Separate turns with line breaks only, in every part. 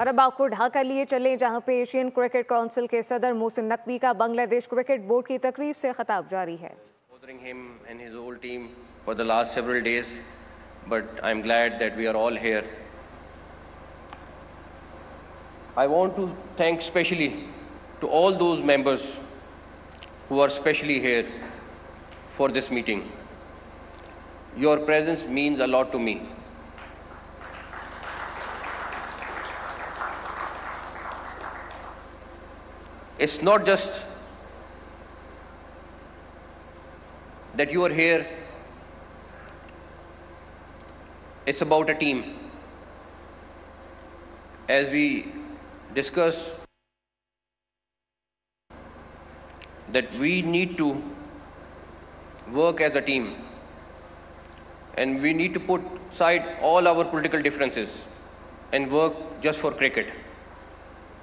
और अब आपको ढाका लिए चले, जहां पे एशियन क्रिकेट काउंसिल के सदर मोहसिन नकवी का बांग्लादेश क्रिकेट बोर्ड की तकरीब से खिताब जारी है।
Him and his whole team for the last several days, but I'm glad that we are all here. I want to thank specially to all those members who are specially here for this meeting. Your presence means a lot to me. It's not just that you are here, it's about a team. As we discussed that we need to work as a team and we need to put aside all our political differences and work just for cricket.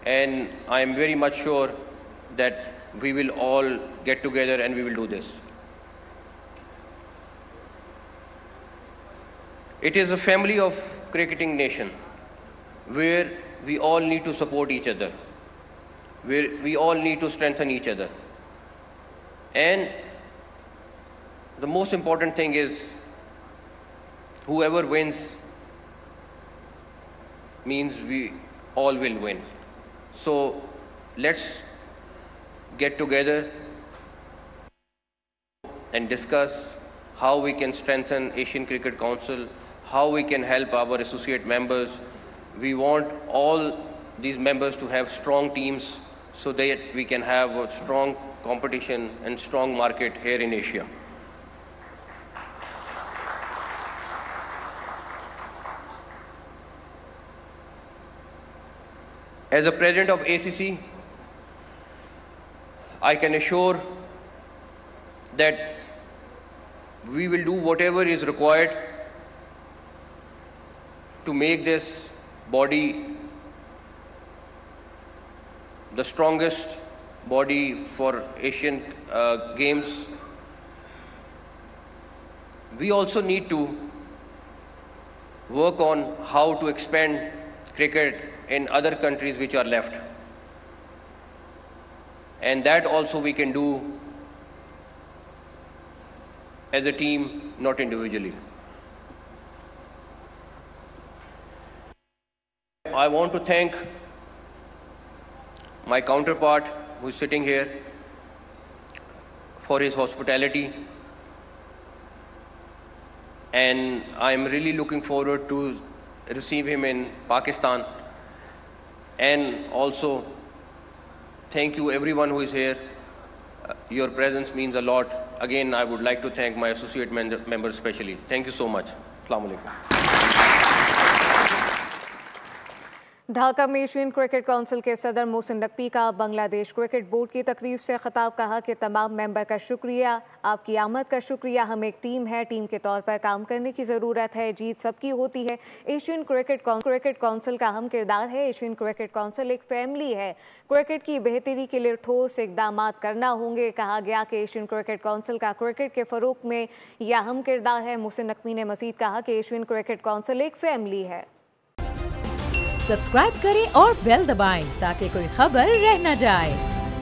And I am very much sure that we will all get together and we will do this. It is a family of cricketing nation where we all need to support each other, where we all need to strengthen each other. And the most important thing is whoever wins means we all will win. So let's get together and discuss how we can strengthen Asian Cricket Council, how we can help our associate members. We want all these members to have strong teams so that we can have a strong competition and strong market here in Asia. As the president of ACC, I can assure that we will do whatever is required to make this body the strongest body for Asian Games. We also need to work on how to expand cricket in other countries which are left. And that also we can do as a team, not individually. I want to thank my counterpart who is sitting here for his hospitality, and I am really looking forward to receive him in Pakistan. And also thank you everyone who is here. Your presence means a lot. Again, I would like to thank my associate members especially. Thank you so much. Assalamu alaikum.
Dhaka में Asian cricket council के सदर मोहसिन नकवी का Bangladesh cricket board की तकरीब से खिताब, कहा कि तमाम मेंबर का शुक्रिया, आपकी आमद का शुक्रिया। हम एक टीम है, टीम के तौर पर काम करने की ज़रूरत है, जीत सबकी होती है। एशियन क्रिकेट काउंसिल का अहम किरदार है। एशियन क्रिकेट काउंसिल एक फैमिली है। क्रिकेट की बेहतरी के लिए ठोस इकदाम करना होंगे। कहा गया कि एशियन क्रिकेट काउंसिल का क्रिकेट के फ़रोग़ में यह अहम किरदार है। मोहसिन नकवी ने मज़ीद कहा कि एशियन क्रिकेट काउंसिल एक फैमिली है।
सब्सक्राइब करें और बेल दबाएं ताकि कोई खबर रह न जाए।